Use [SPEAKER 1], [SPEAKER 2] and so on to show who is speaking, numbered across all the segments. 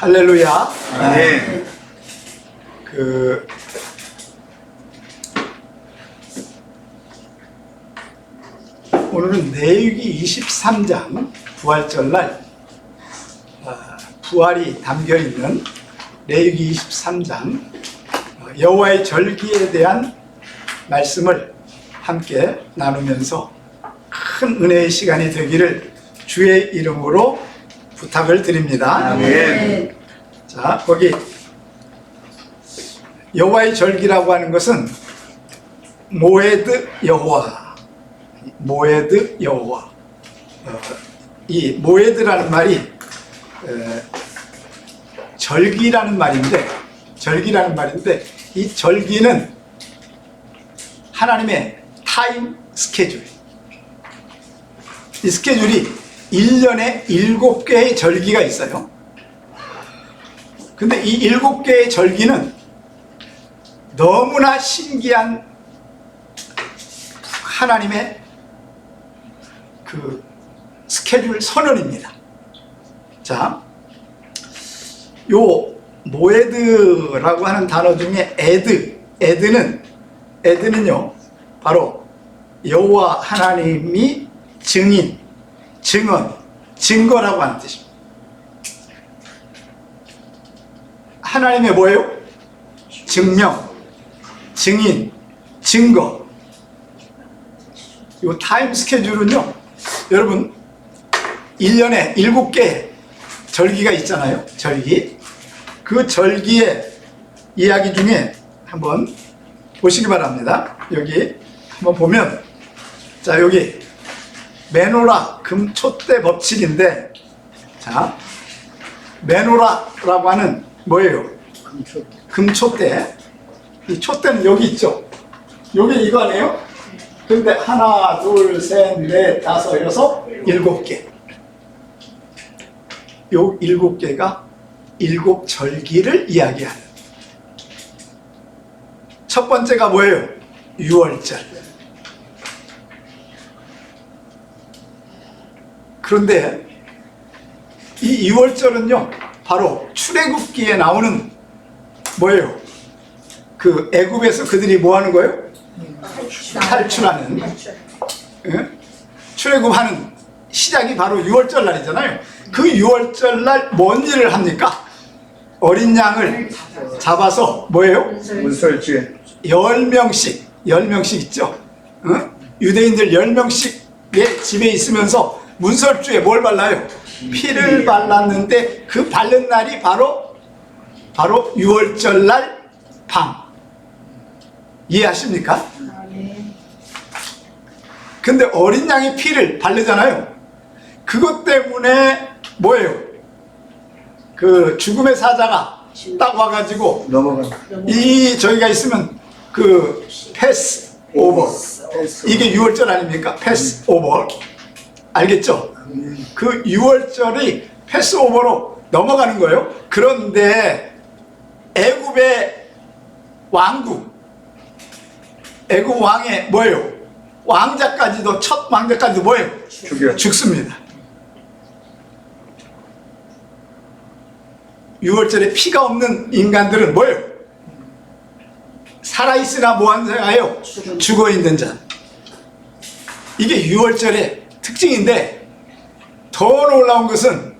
[SPEAKER 1] 할렐루야.
[SPEAKER 2] 아멘.
[SPEAKER 1] 오늘은 레위기 23장 부활절날 부활이 담겨있는 레위기 23장 여호와의 절기에 대한 말씀을 함께 나누면서 큰 은혜의 시간이 되기를 주의 이름으로 부탁을 드립니다.
[SPEAKER 2] 아멘.
[SPEAKER 1] 자, 거기 여호와의 절기라고 하는 것은 모에드 여호와, 모에드 여호와. 이 모에드라는 말이 절기라는 말인데, 이 절기는 하나님의 타임 스케줄. 이 스케줄이 1년에 7개의 절기가 있어요. 근데 이 7개의 절기는 너무나 신기한 하나님의 그 스케줄 선언입니다. 자, 요 모에드라고 하는 단어 중에 에드는요 바로 여호와 하나님이 증인, 증언, 증거라고 하는 뜻입니다. 하나님의 뭐예요? 증명, 증인, 증거. 이 타임 스케줄은요, 여러분 1년에 7개 절기가 있잖아요. 절기. 그 절기의 이야기 중에 한번 보시기 바랍니다. 여기 한번 보면, 자, 여기 메노라 금촛대 법칙인데, 자, 메노라라고 하는 뭐예요? 금촛대. 이 촛대는 여기 있죠. 여기 이거 아니에요? 근데 하나, 둘, 셋, 넷, 다섯, 여섯, 7개. 요 7개가 7절기를 이야기하는. 첫 번째가 뭐예요? 유월절. 그런데 이 2월절은요 바로 출애굽기에 나오는 뭐예요? 그 애굽에서 그들이 뭐 하는 거예요? 탈출하는, 출애굽하는 시작이 바로 6월절 날이잖아요. 그 6월절 날 뭔 일을 합니까? 어린 양을 잡아서 뭐예요?
[SPEAKER 2] 문설주에
[SPEAKER 1] 10명씩 있죠. 유대인들 10명씩의 집에 있으면서 문설주에 뭘 발라요? 피를 발랐는데 그 바른 날이 바로 6월절 날 밤. 이해하십니까? 근데 어린 양이 피를 바르잖아요. 그것 때문에 뭐예요? 그 죽음의 사자가 딱 와가지고 이 저희가 있으면 그 패스 오버, 이게 6월절 아닙니까? 패스 오버. 알겠죠? 그 6월절이 패스오버로 넘어가는 거예요. 그런데 애굽의 왕국, 애굽 왕의 뭐예요? 왕자까지도, 첫 왕자까지도 뭐예요? 죽습니다. 6월절에 피가 없는 인간들은 뭐예요? 살아있으나 뭐하는 자예요? 죽어있는 자. 이게 6월절의 특징인데, 더 놀라운 것은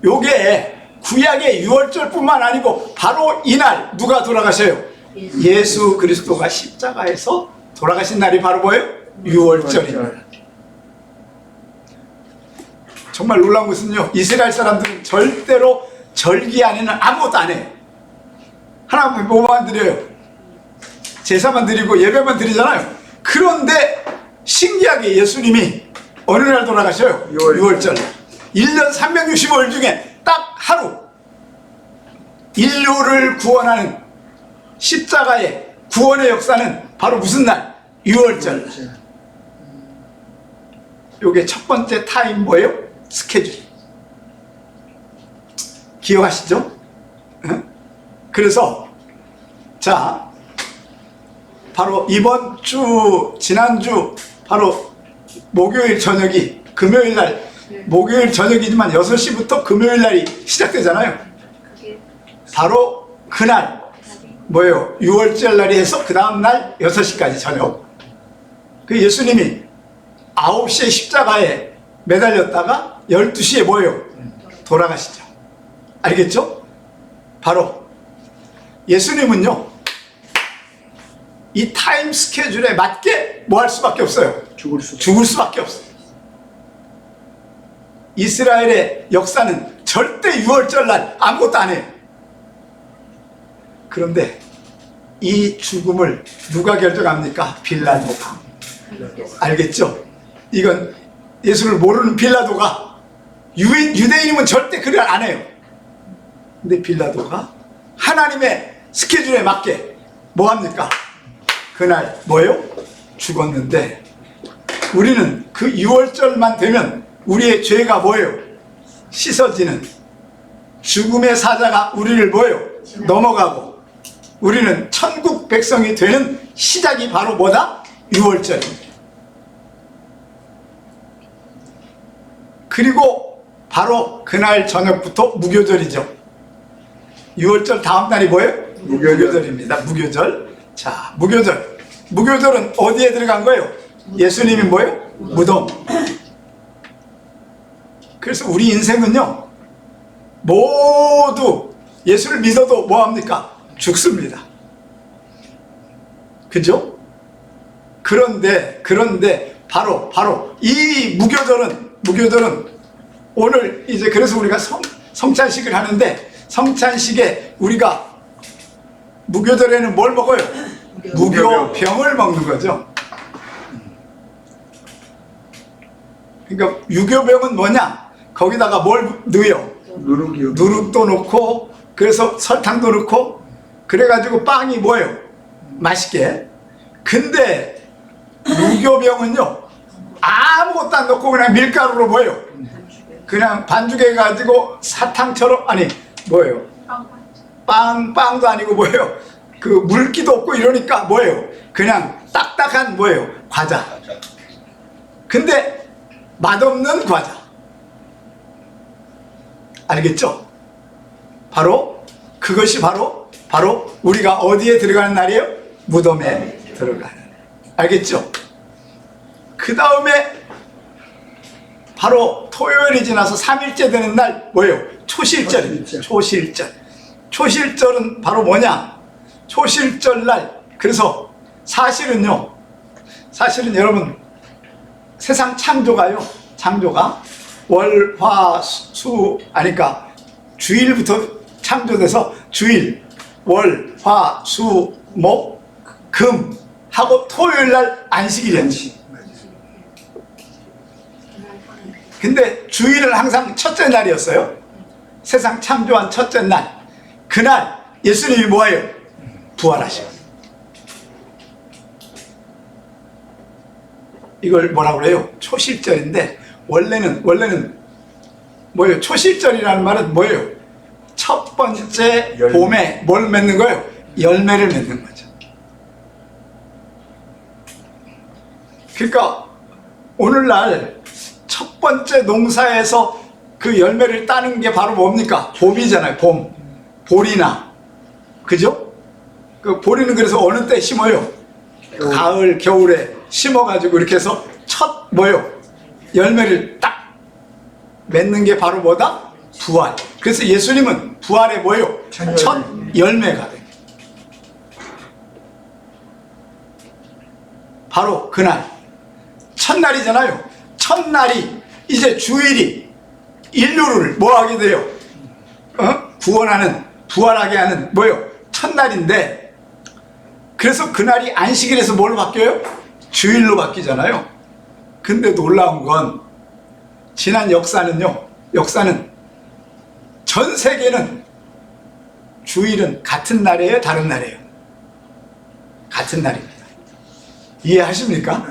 [SPEAKER 1] 요게 구약의 6월절뿐만 아니고 바로 이날 누가 돌아가셔요? 예수 그리스도가 십자가에서 돌아가신 날이 바로 뭐예요? 6월절입니다. 정말 놀라운 것은요, 이스라엘 사람들은 절대로 절기 안에는 아무것도 안 해요. 하나님 뭐만 드려요? 제사만 드리고 예배만 드리잖아요. 그런데 신기하게 예수님이 어느 날 돌아가셔요? 6월절. 1년 365일 중에 딱 하루 인류를 구원하는 십자가의 구원의 역사는 바로 무슨 날? 6월절. 요게 첫 번째 타임 뭐예요? 스케줄. 기억하시죠? 그래서 자, 바로 이번 주, 지난주 바로 목요일 저녁이 목요일 저녁이지만 6시부터 금요일 날이 시작되잖아요. 바로 그날 뭐예요? 6월절 날이 해서 그 다음날 6시까지 저녁. 그 예수님이 9시에 십자가에 매달렸다가 12시에 뭐예요? 돌아가시죠. 알겠죠? 바로 예수님은요, 이 타임 스케줄에 맞게 뭐 할 수밖에 없어요? 죽을 수밖에 없어요. 이스라엘의 역사는 절대 6월절 날 아무것도 안 해요. 그런데 이 죽음을 누가 결정합니까? 빌라도가. 알겠죠? 이건 예수를 모르는 빌라도가, 유대인이면 절대 그걸 안 해요. 근데 빌라도가 하나님의 스케줄에 맞게 뭐 합니까? 그날 뭐예요? 죽었는데 우리는 그 6월절만 되면 우리의 죄가 뭐예요? 씻어지는, 죽음의 사자가 우리를 뭐예요? 넘어가고 우리는 천국 백성이 되는 시작이 바로 뭐다? 6월절입니다. 그리고 바로 그날 저녁부터 무교절이죠. 6월절 다음 날이 뭐예요? 무교절입니다. 무교절. 자, 무교절. 무교절은 어디에 들어간 거예요? 예수님이 뭐예요? 무덤. 그래서 우리 인생은요, 모두 예수를 믿어도 뭐합니까? 죽습니다. 그죠? 그런데 바로 이 무교절은 오늘 이제 그래서 우리가 성찬식을 하는데, 성찬식에 우리가 무교절에는 뭘 먹어요? 무교병을 먹는 거죠. 그러니까 유교병은 뭐냐? 거기다가 뭘 넣어요? 누룩도 넣고, 그래서 설탕도 넣고, 그래가지고 빵이 뭐예요? 맛있게. 근데 무교병은요, 아무것도 안 넣고 그냥 밀가루로 뭐예요? 그냥 반죽해가지고 사탕처럼, 아니 뭐예요? 빵도 아니고 뭐예요? 그 물기도 없고 이러니까 뭐예요? 그냥 딱딱한 뭐예요? 과자. 근데 맛없는 과자. 알겠죠? 바로 그것이 바로 우리가 어디에 들어가는 날이에요? 무덤에 들어가는. 알겠죠? 그 다음에 바로 토요일이 지나서 3일째 되는 날 뭐예요? 초실절입니다. 초실절은 바로 뭐냐? 초실절 날. 그래서 사실은 여러분, 세상 창조가 월, 화, 수, 아니까 주일부터 창조돼서 주일, 월, 화, 수, 목, 금 하고 토요일 날 안식일이었지. 근데 주일은 항상 첫째 날이었어요. 세상 창조한 첫째 날. 그날 예수님이 뭐예요? 부활하셔. 이걸 뭐라고 그래요? 초실절인데 원래는 뭐예요? 초실절이라는 말은 뭐예요? 첫 번째 봄에 뭘 맺는 거예요? 열매를 맺는 거죠. 그러니까 오늘날 첫 번째 농사에서 그 열매를 따는 게 바로 뭡니까? 봄이잖아요. 봄. 보리나. 그죠? 그 보리는 그래서 어느 때 심어요? 가을, 겨울에 심어가지고 이렇게 해서 첫 뭐예요? 열매를 딱 맺는 게 바로 뭐다? 부활. 그래서 예수님은 부활에 뭐예요? 첫 열매가 돼요. 바로 그날. 첫날이잖아요. 첫날이 이제 주일이 인류를 뭐하게 돼요? 구원하는, 부활하게 하는 뭐예요? 첫날인데, 그래서 그날이 안식일에서 뭘로 바뀌어요? 주일로 바뀌잖아요. 근데 놀라운 건 지난 역사는 전 세계는 주일은 같은 날이에요? 다른 날이에요? 같은 날입니다. 이해하십니까?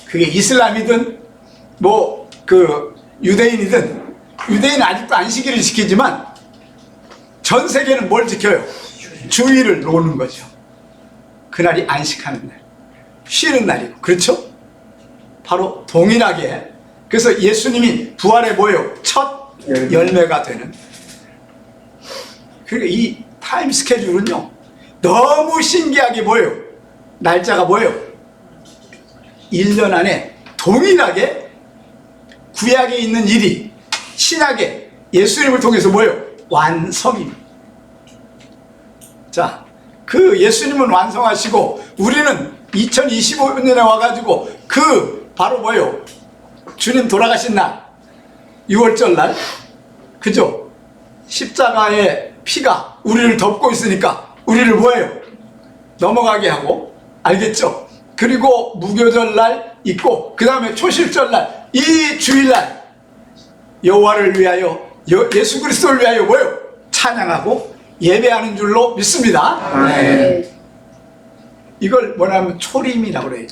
[SPEAKER 1] 그게 이슬람이든 뭐 그 유대인이든, 유대인은 아직도 안식일을 지키지만 전 세계는 뭘 지켜요? 주일을 노는 거죠. 그날이 안식하는 날, 쉬는 날이고. 그렇죠? 바로 동일하게. 그래서 예수님이 부활에 뭐예요? 첫 열매가 되는. 그러니까 이 타임 스케줄은요 너무 신기하게 뭐예요? 날짜가 뭐예요? 1년 안에 동일하게 구약에 있는 일이 신약에 예수님을 통해서 뭐예요? 완성입니다. 자, 그 예수님은 완성하시고 우리는 2025년에 와가지고 그 바로 뭐예요? 주님 돌아가신 날 6월절 날 그죠? 십자가의 피가 우리를 덮고 있으니까 우리를 뭐예요? 넘어가게 하고 알겠죠? 그리고 무교절 날 있고 그 다음에 초실절 날 이 주일날 여호와를 위하여 예수 그리스도를 위하여 뭐예요? 찬양하고 예배하는 줄로 믿습니다.
[SPEAKER 2] 네.
[SPEAKER 1] 이걸 뭐냐면 초림이라고 그래요.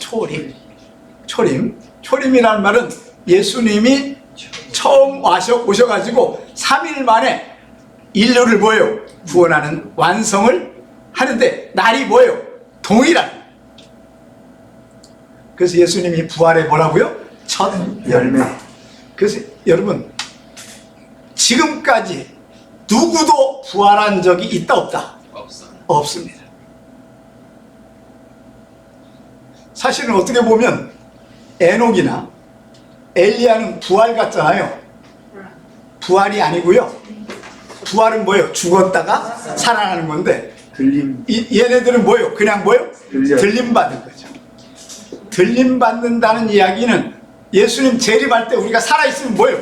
[SPEAKER 1] 초림이라는 말은 예수님이 처음 오셔가지고 3일 만에 인류를 뭐예요? 구원하는 완성을 하는데 날이 뭐예요? 동일한. 그래서 예수님이 부활에 뭐라고요? 첫 열매. 그래서 여러분 지금까지 누구도 부활한 적이 있다 없다? 없습니다. 사실은 어떻게 보면 에녹이나 엘리야는 부활 같잖아요. 부활이 아니고요. 부활은 뭐예요? 죽었다가 살아나는 건데 얘네들은 뭐예요? 그냥 뭐예요? 들림 받은 거죠. 들림 받는다는 이야기는 예수님 재림할 때 우리가 살아있으면 뭐예요?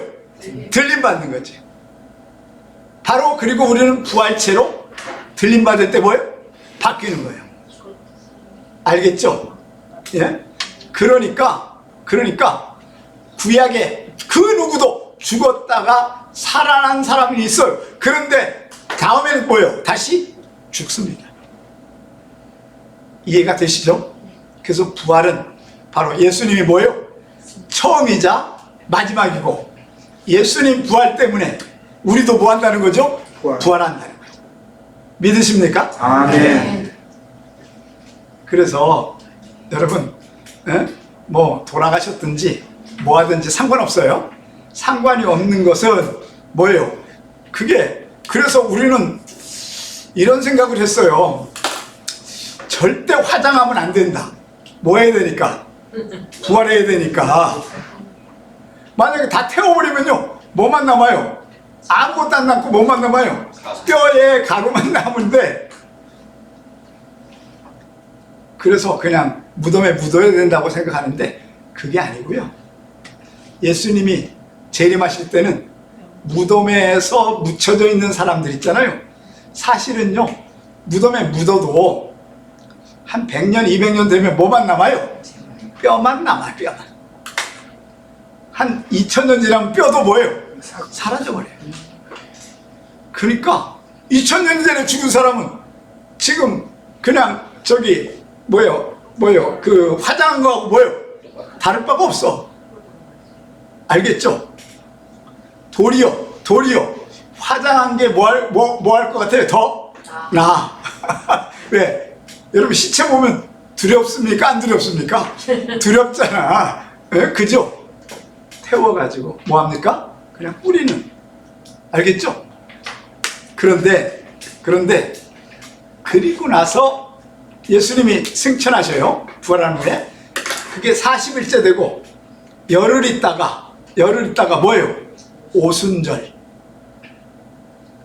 [SPEAKER 1] 들림 받는 거지. 바로 그리고 우리는 부활체로 들림 받을 때 뭐예요? 바뀌는 거예요. 알겠죠? 예? 그러니까 구약에 그 누구도 죽었다가 살아난 사람이 있어요. 그런데 다음에는 뭐예요? 다시 죽습니다. 이해가 되시죠? 그래서 부활은 바로 예수님이 뭐예요? 처음이자 마지막이고 예수님 부활 때문에 우리도 뭐 한다는 거죠? 부활한다는 거죠. 믿으십니까?
[SPEAKER 2] 아멘.
[SPEAKER 1] 그래서 여러분 뭐 돌아가셨든지 뭐 하든지 상관없어요. 상관이 없는 것은 뭐예요? 그래서 우리는 이런 생각을 했어요. 절대 화장하면 안 된다. 뭐 해야 되니까? 부활해야 되니까. 만약에 다 태워버리면요 뭐만 남아요? 아무것도 안 남고 뭐만 남아요? 뼈에 가루만 남은데 그래서 그냥 무덤에 묻어야 된다고 생각하는데 그게 아니고요. 예수님이 재림하실 때는 무덤에서 묻혀져 있는 사람들 있잖아요. 사실은요 무덤에 묻어도 한 100년 200년 되면 뭐만 남아요? 뼈만 남아요. 뼈만. 한 2000년 지나면 뼈도 뭐예요? 사라져버려요. 그러니까 2000년 전에 죽은 사람은 지금 그냥 저기 뭐예요? 그 화장한 거하고 뭐예요? 다를 바가 없어. 알겠죠? 도리어 화장한 게 뭐 할 것 같아요? 더 나아. 왜? 여러분 시체 보면 두렵습니까? 안 두렵습니까? 두렵잖아. 네? 그죠? 태워가지고 뭐합니까? 그냥 뿌리는. 알겠죠? 그런데 그리고 나서 예수님이 승천하셔요. 부활한 후에. 그게 40일째 되고 열흘 있다가 뭐예요? 오순절.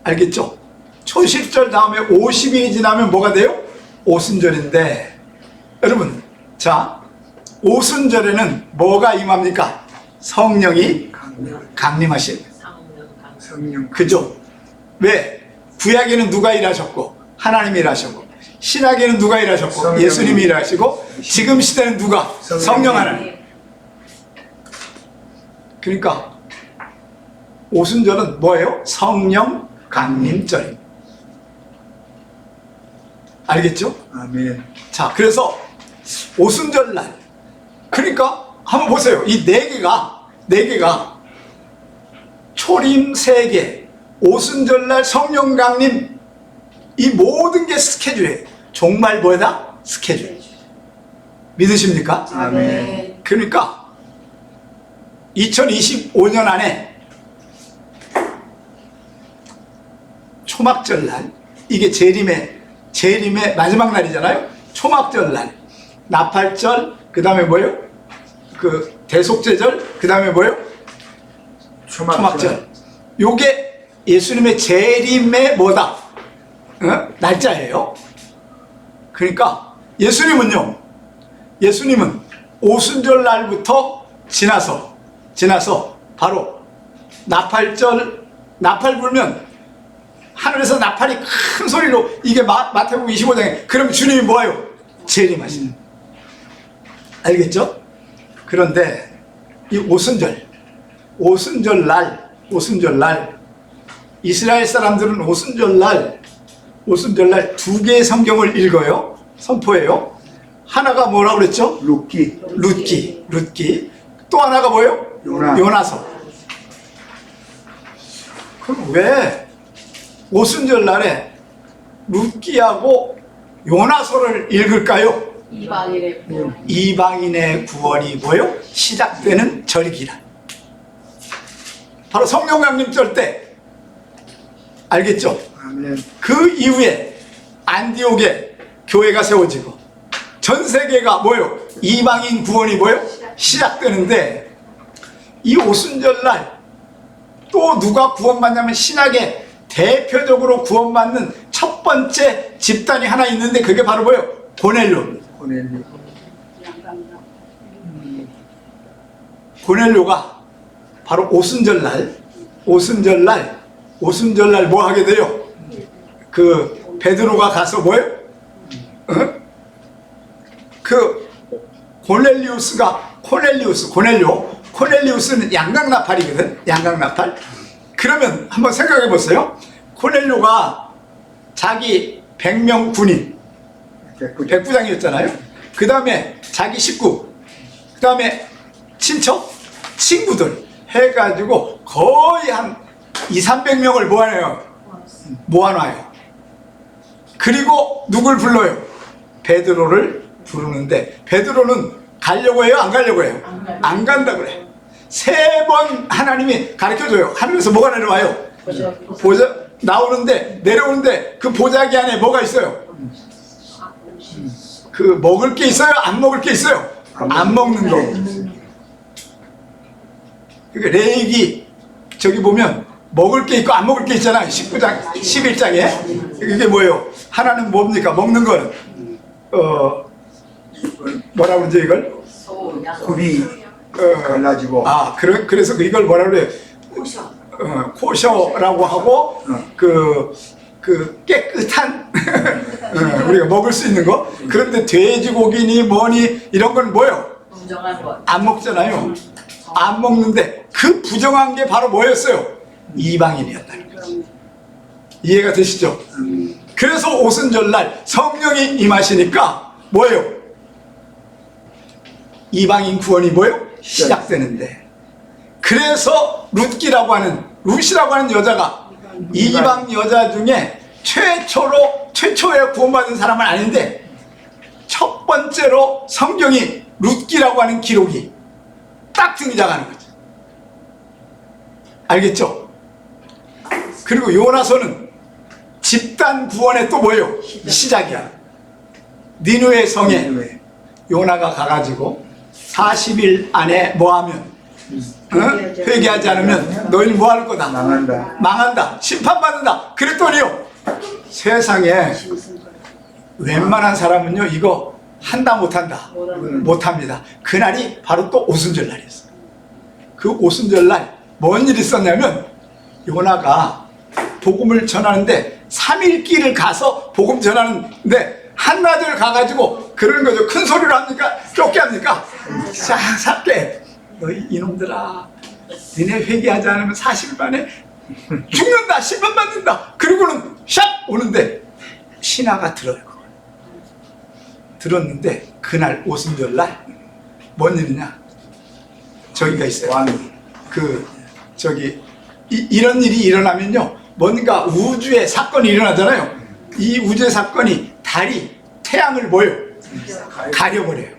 [SPEAKER 1] 알겠죠? 초실절 다음에 50일이 지나면 뭐가 돼요? 오순절인데 여러분 자 오순절에는 뭐가 임합니까? 성령이 강림하신.
[SPEAKER 2] 성령.
[SPEAKER 1] 그죠? 왜? 구약에는 누가 일하셨고 하나님이 일하셨고 신약에는 누가 일하셨고
[SPEAKER 2] 성령이.
[SPEAKER 1] 예수님이 일하시고 지금 시대는 누가? 성령 하나님. 그러니까 오순절은 뭐예요? 성령 강림절입니다. 알겠죠?
[SPEAKER 2] 아멘.
[SPEAKER 1] 자, 그래서 오순절 날 그러니까 한번 보세요. 이 네 개가 초림 3개, 오순절 날 성령 강림 이 모든 게 스케줄이에요. 정말 뭐다? 스케줄. 믿으십니까?
[SPEAKER 2] 아멘.
[SPEAKER 1] 그러니까 2025년 안에 초막절날, 이게 재림의 마지막 날이잖아요. 초막절날, 나팔절, 그 다음에 뭐예요? 그 대속제절, 그 다음에 뭐예요? 초막절. 요게 예수님의 재림의 뭐다? 날짜예요. 그러니까 예수님은 오순절 날부터 지나서 바로 나팔절, 나팔 불면 하늘에서 나팔이 큰 소리로, 이게 마태복음 25장에, 그럼 주님이 뭐예요? 재림하시는. 알겠죠? 그런데 이 오순절 날 이스라엘 사람들은 오순절 날 두 개의 성경을 읽어요. 선포해요. 하나가 뭐라고 그랬죠? 룻기. 또 하나가 뭐예요? 요나서. 그럼 왜 오순절 날에 룻기하고 요나서를 읽을까요? 이방인의 구원이 뭐요? 시작되는 절기라. 바로 성령 강림절 때. 알겠죠? 그 이후에 안디옥에 교회가 세워지고 전 세계가 뭐요? 이방인 구원이 뭐요? 시작되는데, 이 오순절 날 또 누가 구원받냐면, 신약에 대표적으로 구원받는 첫 번째 집단이 하나 있는데, 그게 바로 뭐요? 고넬료가 바로 오순절 날 뭐 하게 돼요? 그 베드로가 가서 뭐예요? 그 코넬리우스는 양강나팔이거든. 양강나팔. 그러면 한번 생각해 보세요. 코넬료가 자기 100명 군인, 백부장이었잖아요. 그 다음에 자기 식구, 그 다음에 친구들 해가지고 거의 한 200~300명을 모아놔요. 그리고 누굴 불러요? 베드로를 부르는데, 베드로는 가려고 해요? 안 가려고 해요? 안 간다 그래. 3번 하나님이 가르쳐줘요. 하늘에서 뭐가 내려와요? 보자 내려오는데 그 보자기 안에 뭐가 있어요? 그 먹을 게 있어요? 안 먹을 게 있어요? 안 먹는 거. 그러니까 레위기 저기 보면 먹을 게 있고 안 먹을 게 있잖아요. 19장, 11장에. 이게 뭐예요? 하나는 뭡니까? 먹는 거는 뭐라 그러죠 이걸?
[SPEAKER 2] 굽이 갈라지고.
[SPEAKER 1] 그래서 이걸 뭐라 그래요? 코셔라고 하고, 그 깨끗한 우리가 먹을 수 있는 거. 그런데 돼지고기니 뭐니 이런 건 뭐예요? 안 먹잖아요. 안 먹는데 그 부정한 게 바로 뭐였어요? 이방인이었다는 거지. 이해가 되시죠? 그래서 오순절날 성령이 임하시니까 뭐예요? 이방인 구원이 뭐예요? 시작되는데, 그래서 룻이라고 하는 여자가 이방 여자 중에 최초에 구원받은 사람은 아닌데, 첫 번째로 성경이 룻기라고 하는 기록이 딱 등장하는 거죠. 알겠죠? 그리고 요나서는 집단 구원의 또 뭐예요? 시작이야. 니느웨 성에 요나가 가가지고 40일 안에 뭐하면 회개하지 않으면 너희는 뭐할 거다? 망한다. 심판받는다. 그랬더니요, 세상에 웬만한 사람은요 이거 한다 못한다? 못합니다. 그날이 바로 또 오순절 날이었어요. 그 오순절 날 뭔 일이 있었냐면, 요나가 복음을 전하는데 3일 길을 가서 복음 전하는데 한나절 가가지고 그러는 거죠. 큰 소리로 합니까? 쫓게 합니까? 싹 삭게. 너희 이놈들아, 니네 회개하지 않으면 40일 만에 죽는다, 심판받는다. 그리고는 샥 오는데 신하가 들어요. 들었는데 그날 오순절날 뭔 일이냐? 저기가 있어요. 이런 일이 일어나면요, 뭔가 우주의 사건이 일어나잖아요. 이 우주의 사건이 태양을 뭐예요? 가려버려요.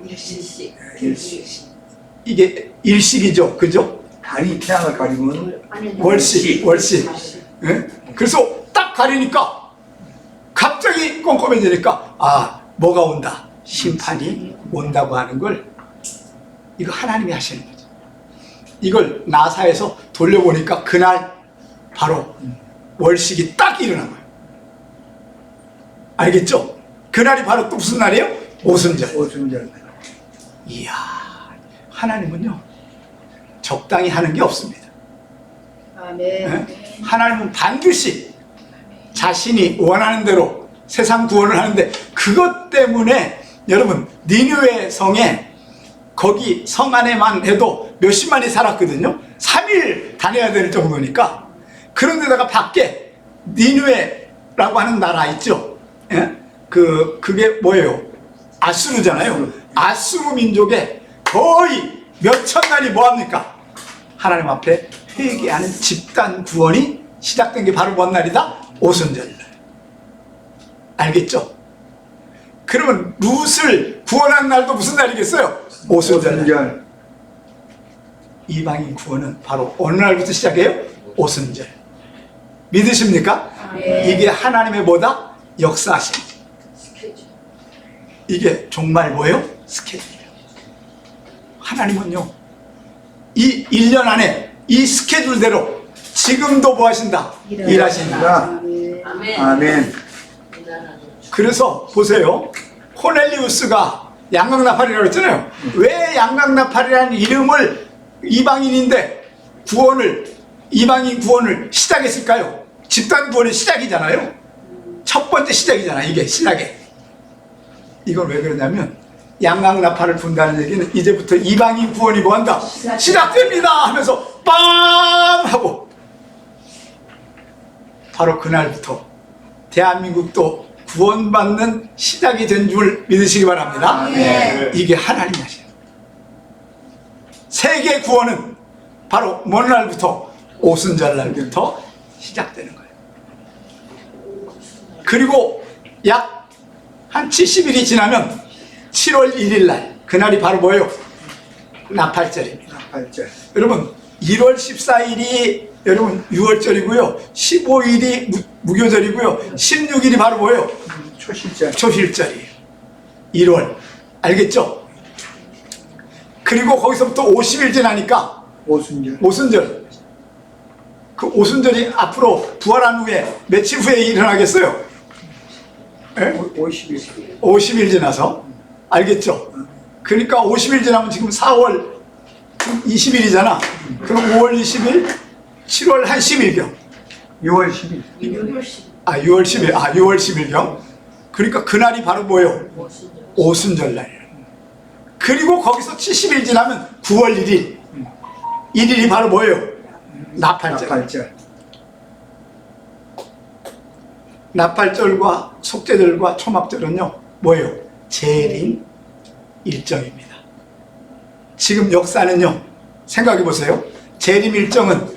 [SPEAKER 1] 이게 일식이죠, 그죠?
[SPEAKER 2] 달이 태양을 가리면
[SPEAKER 1] 월식. 예? 그래서 딱 딱 가리니까 갑자기 꼼꼼해지니까 아, 뭐가 온다, 심판이 온다고 하는 걸 이거 하나님이 하시는 거죠. 이걸 나사에서 돌려보니까 그날 바로 월식이 딱 일어난 거예요. 알겠죠? 그날이 바로 또 무슨 날이에요? 오순절.
[SPEAKER 2] 오순절.
[SPEAKER 1] 이야, 하나님은요 적당히 하는 게 없습니다.
[SPEAKER 3] 아멘.
[SPEAKER 1] 네? 하나님은 반드시 자신이 원하는 대로 세상 구원을 하는데, 그것 때문에 여러분 니느웨 성에 거기 성 안에만 해도 몇십만이 살았거든요. 3일 다녀야 될 정도니까. 그런데다가 밖에 니느웨라고 하는 나라 있죠. 예? 그게 뭐예요? 아수르잖아요. 아수르 민족의 거의 몇천만이 뭐합니까? 하나님 앞에 회개하는 집단 구원이 시작된 게 바로 뭔 날이다? 오순절. 알겠죠? 그러면 룻을 구원한 날도 무슨 날이겠어요? 오순절.
[SPEAKER 2] 오순절.
[SPEAKER 1] 이방인 구원은 바로 어느 날부터 시작해요? 오순절. 믿으십니까?
[SPEAKER 3] 네.
[SPEAKER 1] 이게 하나님의 뭐다? 역사하심. 이게 정말 뭐예요? 스케줄이에요. 하나님은요 이 1년 안에 이 스케줄대로 지금도 뭐 하신다? 일하신다.
[SPEAKER 3] 아멘.
[SPEAKER 2] 아멘.
[SPEAKER 1] 그래서 보세요, 코넬리우스가 양강나팔이라고 했잖아요. 왜 양강나팔이라는 이름을, 이방인인데 이방인 구원을 시작했을까요? 집단 구원의 시작이잖아요. 첫 번째 시작이잖아, 이게 신학의. 이건 왜 그러냐면 양강나팔을 분다는 얘기는 이제부터 이방인 구원이 뭐한다? 시작됩니다 하면서 빰 하고 바로 그날부터 대한민국도 구원받는 시작이 된 줄 믿으시기 바랍니다.
[SPEAKER 3] 네.
[SPEAKER 1] 이게 하나님이 하시는 거예요. 세계 구원은 바로 먼 날부터 오순절 날부터 시작되는 거예요. 그리고 약 한 70일이 지나면 7월 1일 날, 그날이 바로 뭐예요? 나팔절입니다.
[SPEAKER 2] 나팔절.
[SPEAKER 1] 여러분 1월 14일이 여러분 6월절이고요 15일이 무교절이고요 16일이 바로 뭐예요?
[SPEAKER 2] 초실절.
[SPEAKER 1] 초실절이에요. 1월. 알겠죠? 그리고 거기서부터 50일 지나니까
[SPEAKER 2] 오순절.
[SPEAKER 1] 오순절. 그 오순절이 앞으로 부활한 후에 며칠 후에 일어나겠어요? 예?
[SPEAKER 2] 50일.
[SPEAKER 1] 50일 지나서. 알겠죠? 그러니까 50일 지나면 지금 4월 20일이잖아. 그럼 5월 20일, 7월 한 10일경.
[SPEAKER 2] 6월 10일.
[SPEAKER 1] 6월 10일. 6월 10일경. 그러니까 그날이 바로 뭐예요? 오순절 날. 그리고 거기서 70일 지나면 9월 1일. 1일이 바로 뭐예요? 나팔절.
[SPEAKER 2] 나팔절.
[SPEAKER 1] 나팔절과 속죄절과 초막절은요 뭐예요? 재림 일정입니다. 지금 역사는요 생각해 보세요. 재림 일정은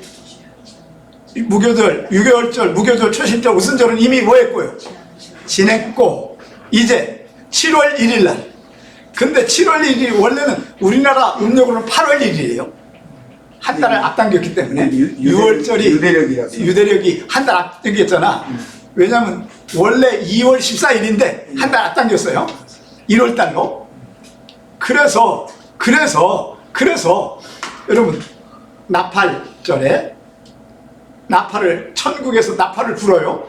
[SPEAKER 1] 무교절, 유교월절, 무교절, 초신절, 오순절은 이미 뭐 했고요? 지냈고 이제 7월 1일 날. 근데 7월 1일이 원래는 우리나라 음력으로는 8월 1일이에요. 한 달을 앞당겼기 때문에 유월절이 유대력이 한 달 앞당겼잖아. 왜냐면 원래 2월 14일인데 한 달 앞당겼어요. 1월 달로. 그래서 여러분 나팔절에 나팔을 천국에서 나팔을 불어요.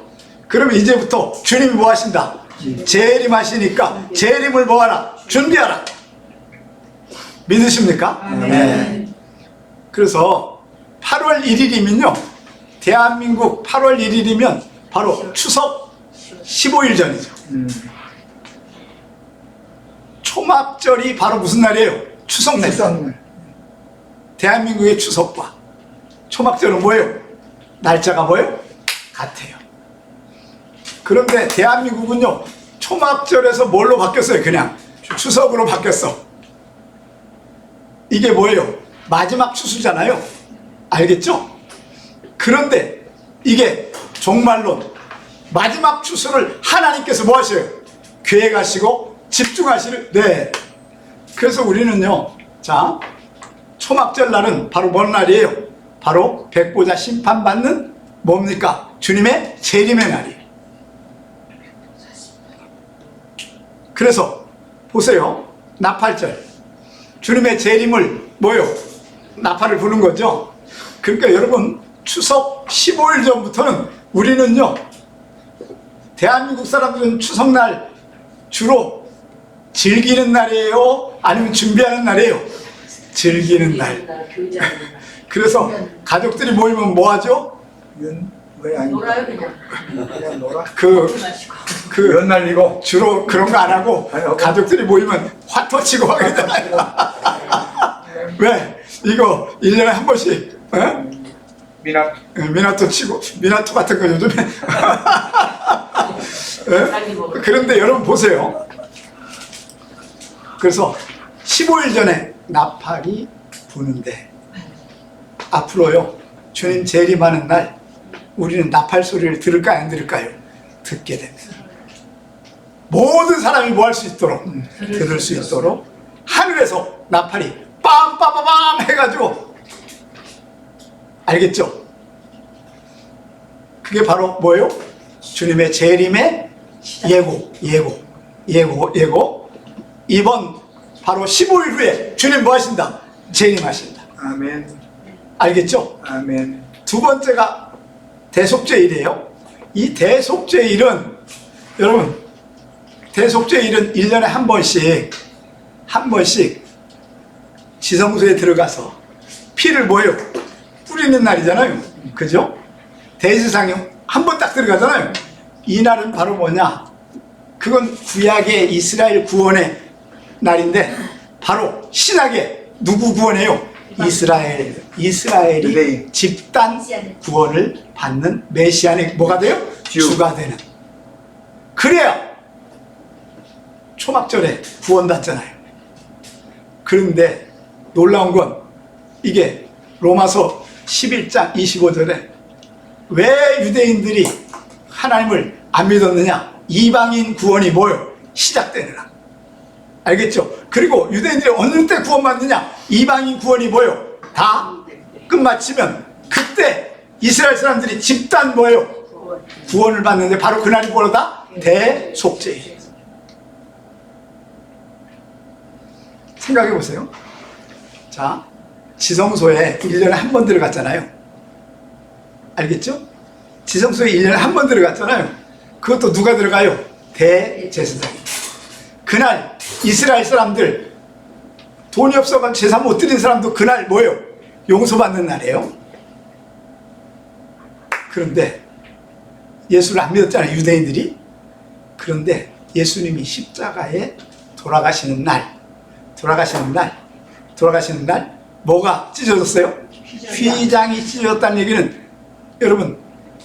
[SPEAKER 1] 그러면 이제부터 주님이 뭐 하신다? 재림하시니까 재림을 뭐하라? 준비하라. 믿으십니까? 네. 그래서 8월 1일이면요 대한민국 8월 1일이면 바로 추석 15일 전이죠. 초막절이 바로 무슨 날이에요? 추석날.
[SPEAKER 2] 추석날.
[SPEAKER 1] 대한민국의 추석과 초막절은 뭐예요? 날짜가 뭐예요? 같아요. 그런데 대한민국은요 초막절에서 뭘로 바뀌었어요? 그냥 추석으로 바뀌었어. 이게 뭐예요? 마지막 추수잖아요. 알겠죠? 그런데 이게 정말로 마지막 추수를 하나님께서 뭐 하셔요? 계획하시고 집중하시는. 네. 그래서 우리는요 자 초막절 날은 바로 뭔 날이에요? 바로 백보자 심판받는 뭡니까? 주님의 재림의 날이에요. 그래서 보세요. 나팔절. 주님의 재림을 뭐요? 나팔을 부는 거죠. 그러니까 여러분 추석 15일 전부터는 우리는요, 대한민국 사람들은 추석날 주로 즐기는 날이에요? 아니면 준비하는 날이에요? 즐기는 날. 그래서 가족들이 모이면 뭐 하죠?
[SPEAKER 2] 왜 아니?
[SPEAKER 3] 놀아요 그냥.
[SPEAKER 2] 그냥 놀아.
[SPEAKER 1] 그
[SPEAKER 2] 연날리고.
[SPEAKER 1] 주로 그런 거 안 하고
[SPEAKER 2] 아니,
[SPEAKER 1] 가족들이 모이면 화토 치고 하거든요. 왜? 이거 1년에 한 번씩 미나토 치고, 미나토 같은 거 요즘에 그런데 여러분 보세요. 그래서 15일 전에 나팔이 부는데 앞으로요, 주님 재림하는 날 우리는 나팔 소리를 들을까요, 안 들을까요? 듣게 됩니다. 모든 사람이 뭐 할 수 있도록, 들을 수 있도록 하늘에서 나팔이 빰빰빰빰 해가지고, 알겠죠? 그게 바로 뭐예요? 주님의 재림의 예고. 이번 바로 15일 후에 주님 뭐 하신다? 재림하신다.
[SPEAKER 2] 아멘.
[SPEAKER 1] 알겠죠?
[SPEAKER 2] 아멘.
[SPEAKER 1] 두 번째가 대속죄일이에요. 이 대속죄일은 여러분, 대속죄일은 1년에 한 번씩 지성소에 들어가서 피를 뭐예요? 뿌리는 날이잖아요. 그죠? 대제사장이 한 번 딱 들어가잖아요. 이 날은 바로 뭐냐? 그건 구약의 이스라엘 구원의 날인데, 바로 신약의 누구 구원이에요? 이스라엘이
[SPEAKER 2] 유대인.
[SPEAKER 1] 집단 구원을 받는 메시아의 뭐가 돼요? 주가 되는. 그래야 초막절에 구원받잖아요. 그런데 놀라운 건 이게 로마서 11장 25절에 왜 유대인들이 하나님을 안 믿었느냐? 이방인 구원이 뭐요? 시작되느라. 알겠죠? 그리고 유대인들이 어느 때 구원받느냐? 이방인 구원이 뭐요? 다 끝마치면 그때 이스라엘 사람들이 집단 뭐예요? 구원을 받는데 바로 그날이 뭐다? 대속죄일. 생각해 보세요. 자, 지성소에 1년에 한 번 들어갔잖아요. 알겠죠? 지성소에 1년에 한 번 들어갔잖아요. 그것도 누가 들어가요? 대제사장. 그날 이스라엘 사람들 돈이 없어서 제사 못 드린 사람도 그날 뭐예요? 용서받는 날이에요. 그런데 예수를 안 믿었잖아요, 유대인들이. 그런데 예수님이 십자가에 돌아가시는 날 뭐가 찢어졌어요? 휘장이 찢어졌다는 얘기는, 여러분,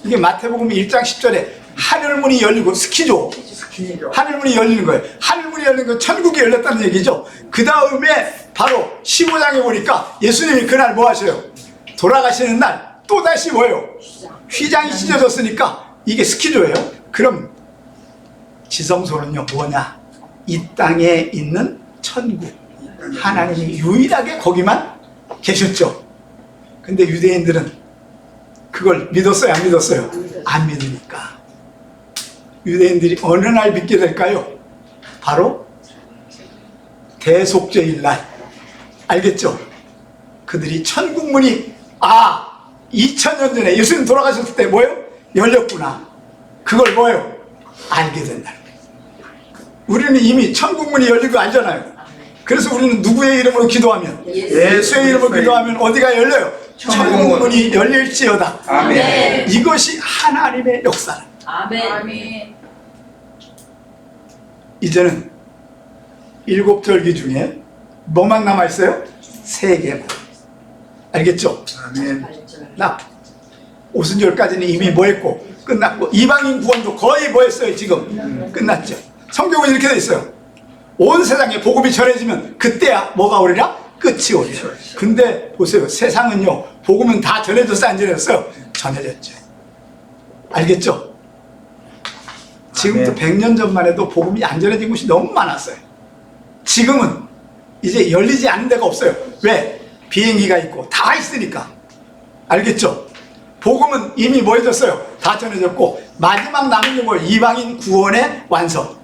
[SPEAKER 1] 이게 마태복음 1장 10절에 하늘문이 열리고, 스키죠? 하늘문이 열리는 거예요. 하늘문이 열리는 건 천국이 열렸다는 얘기죠. 그 다음에 바로 15장에 보니까 예수님이 그날 뭐 하셔요? 돌아가시는 날 또다시 뭐예요? 휘장이 찢어졌으니까 이게 스키조예요. 그럼 지성소는요 뭐냐? 이 땅에 있는 천국, 하나님이 유일하게 거기만 계셨죠. 근데 유대인들은 그걸 믿었어요, 안 믿었어요? 안 믿으니까 유대인들이 어느 날 믿게 될까요? 바로 대속죄일 날. 알겠죠? 그들이 천국문이 2000년 전에 예수님 돌아가셨을 때 뭐예요? 열렸구나. 그걸 뭐예요? 알게 된 날. 우리는 이미 천국문이 열린 거 알잖아요. 그래서 우리는 누구의 이름으로 기도하면? 예수의 이름으로 기도하면 어디가 열려요? 천국문이 열릴지어다.
[SPEAKER 2] 아멘.
[SPEAKER 1] 이것이 하나님의 역사는.
[SPEAKER 3] 아멘.
[SPEAKER 1] 이제는 7절기 중에 뭐만 남아있어요? 3개만. 알겠죠?
[SPEAKER 2] 아멘.
[SPEAKER 1] 나 오순절까지는 이미 뭐 했고 끝났고, 이방인 구원도 거의 뭐 했어요? 지금 끝났죠. 성경은 이렇게 돼 있어요. 온 세상에 복음이 전해지면 그때야 뭐가 오리라? 끝이 오리라. 근데 보세요, 세상은요 복음은 다 전해졌어요, 안 전해졌어요? 전해졌죠. 알겠죠? 지금부터 100년 전만 해도 복음이 안 전해진 곳이 너무 많았어요. 지금은 이제 열리지 않은 데가 없어요. 왜? 비행기가 있고 다 있으니까. 알겠죠? 복음은 이미 뭐 해졌어요? 다 전해졌고 마지막 남은 게 뭐예요? 이방인 구원의 완성.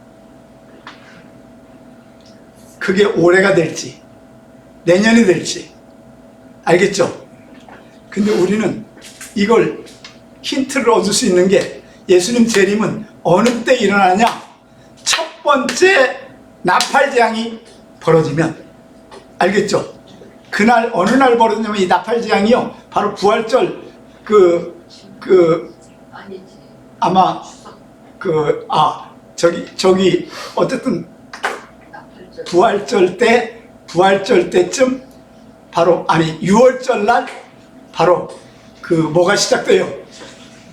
[SPEAKER 1] 그게 올해가 될지 내년이 될지 알겠죠? 근데 우리는 이걸 힌트를 얻을 수 있는 게 예수님 재림은 어느 때 일어나냐? 첫 번째 나팔재앙이 벌어지면 알겠죠? 그날 어느 날 벌어지냐면 이 나팔재앙이요 바로 부활절
[SPEAKER 3] 아니지.
[SPEAKER 1] 아마 저기 어쨌든
[SPEAKER 3] 나팔절.
[SPEAKER 1] 부활절 때쯤 바로 아니 6월절 날 바로 뭐가 시작돼요?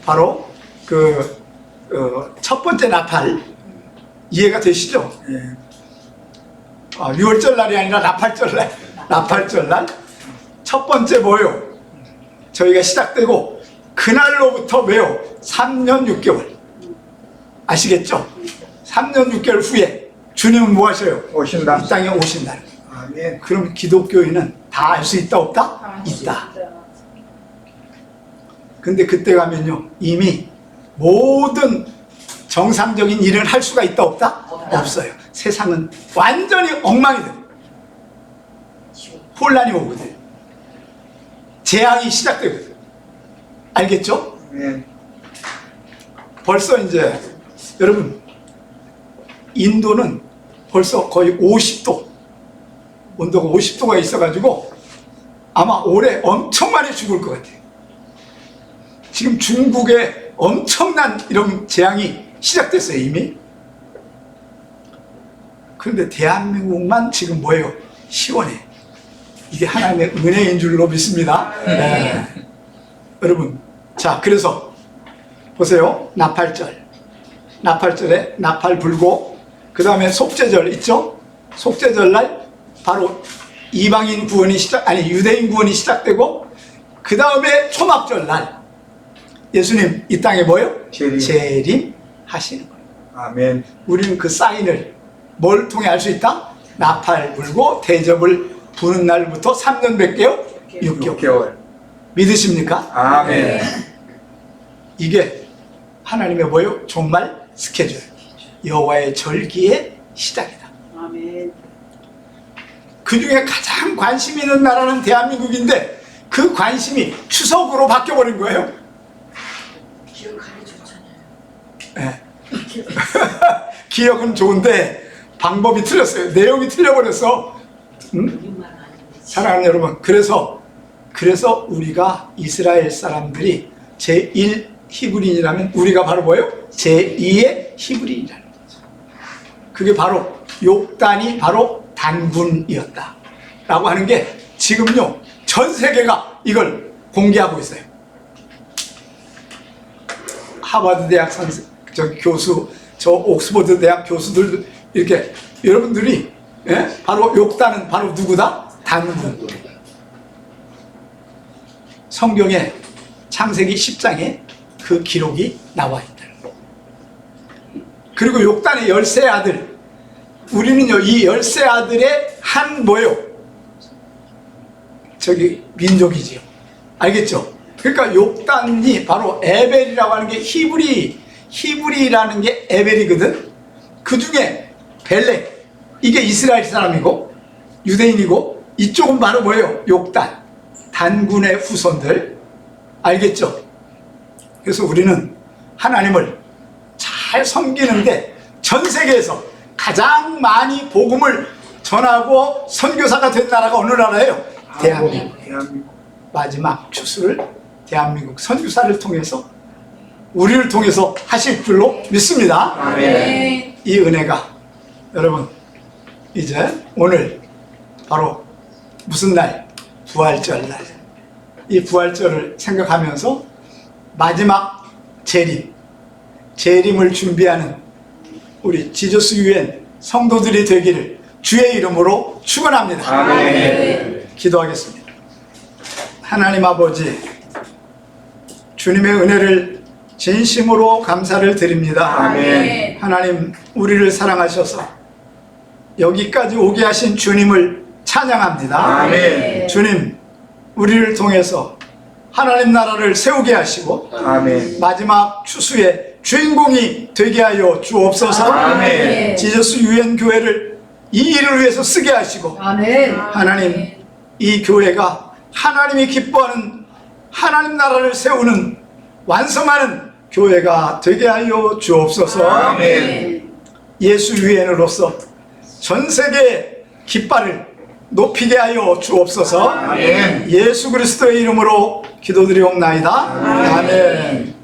[SPEAKER 1] 바로 첫 번째 나팔 이해가 되시죠?
[SPEAKER 2] 예.
[SPEAKER 1] 6월절 날이 아니라 나팔절 날 첫 번째 뭐요? 저희가 시작되고 그날로부터 왜요? 3년 6개월 아시겠죠? 3년 6개월 후에 주님은 뭐 하셔요?
[SPEAKER 2] 오신다.
[SPEAKER 1] 이 땅에 오신다.
[SPEAKER 2] 아멘.
[SPEAKER 1] 그럼 기독교인은 다 알 수 있다 없다? 있다. 근데 그때 가면요 이미 모든 정상적인 일을 할 수가 있다 없다?
[SPEAKER 3] 없다.
[SPEAKER 1] 없어요. 세상은 완전히 엉망이 돼. 혼란이 오거든. 재앙이 시작되거든. 알겠죠?
[SPEAKER 2] 아멘.
[SPEAKER 1] 벌써 이제 여러분 인도는 벌써 거의 50도 온도가 50도가 있어가지고 아마 올해 엄청 많이 죽을 것 같아요. 지금 중국에 엄청난 이런 재앙이 시작됐어요 이미. 그런데 대한민국만 지금 뭐예요? 시원해. 이게 하나님의 은혜인 줄로 믿습니다. 네. 여러분 자 그래서 보세요. 나팔절에 나팔 불고 그 다음에 속죄절 있죠? 속죄절 날 바로 이방인 구원이 유대인 구원이 시작되고 그 다음에 초막절 날 예수님 이 땅에 뭐요? 재림 하시는 거예요.
[SPEAKER 2] 아멘.
[SPEAKER 1] 우리는 그 사인을 뭘 통해 알 수 있다? 나팔 불고 대접을 부는 날부터 3년 몇 개요? 6개월.
[SPEAKER 2] 6개월.
[SPEAKER 1] 믿으십니까?
[SPEAKER 2] 아멘.
[SPEAKER 1] 이게 하나님의 뭐요? 종말 스케줄. 여호와의 절기의 시작이다.
[SPEAKER 3] 아멘.
[SPEAKER 1] 그 중에 가장 관심 있는 나라는 대한민국인데 그 관심이 추석으로 바뀌어버린 거예요.
[SPEAKER 3] 기억하기 좋잖아요.
[SPEAKER 1] 네. 기억은 좋은데 방법이 틀렸어요. 내용이 틀려버렸어.
[SPEAKER 3] 우리만 아니지.
[SPEAKER 1] 사랑하는 여러분, 그래서 우리가 이스라엘 사람들이 제1 히브리인이라면 우리가 바로 뭐예요? 제2의 히브리인이라는 거죠. 그게 바로 욕단이 바로 단군이었다 라고 하는 게 지금요 전 세계가 이걸 공개하고 있어요. 하버드 대학 교수, 저 옥스퍼드 대학 교수들 이렇게 여러분들이 바로 욕단은 바로 누구다? 단군. 성경에 창세기 10장에 그 기록이 나와 있다. 그리고 욕단의 13아들, 우리는요 이 13아들의 한 뭐요? 저기 민족이지요. 알겠죠? 그러니까 욕단이 바로 에벨이라고 하는 게 히브리라는 게 에벨이거든. 그 중에 벨렉, 이게 이스라엘 사람이고 유대인이고 이쪽은 바로 뭐예요? 욕단, 단군의 후손들. 알겠죠? 그래서 우리는 하나님을 잘 섬기는데 전 세계에서 가장 많이 복음을 전하고 선교사가 된 나라가 어느 나라예요? 대한민국.
[SPEAKER 2] 대한민국.
[SPEAKER 1] 마지막 추수를 대한민국 선교사를 통해서 우리를 통해서 하실 줄로 믿습니다.
[SPEAKER 2] 아멘.
[SPEAKER 1] 이 은혜가 여러분 이제 오늘 바로 무슨 날? 부활절 날. 이 부활절을 생각하면서 마지막 재림을 준비하는 우리 지저스 유엔 성도들이 되기를 주의 이름으로 축원합니다.
[SPEAKER 2] 아멘.
[SPEAKER 1] 기도하겠습니다. 하나님 아버지, 주님의 은혜를 진심으로 감사를 드립니다.
[SPEAKER 2] 아멘.
[SPEAKER 1] 하나님, 우리를 사랑하셔서 여기까지 오게 하신 주님을 찬양합니다.
[SPEAKER 2] 아멘.
[SPEAKER 1] 주님, 우리를 통해서 하나님 나라를 세우게 하시고
[SPEAKER 4] 아멘.
[SPEAKER 1] 마지막 추수의 주인공이 되게 하여 주옵소서.
[SPEAKER 4] 아멘.
[SPEAKER 1] 지저스 유엔 교회를 이 일을 위해서 쓰게 하시고
[SPEAKER 2] 아멘.
[SPEAKER 1] 하나님 이 교회가 하나님이 기뻐하는 하나님 나라를 세우는 완성하는 교회가 되게 하여 주옵소서.
[SPEAKER 4] 아멘.
[SPEAKER 1] 예수 유엔으로서 전 세계 깃발을 높이게 하여 주옵소서.
[SPEAKER 4] 아멘.
[SPEAKER 1] 예수 그리스도의 이름으로 기도드리옵나이다. 아멘.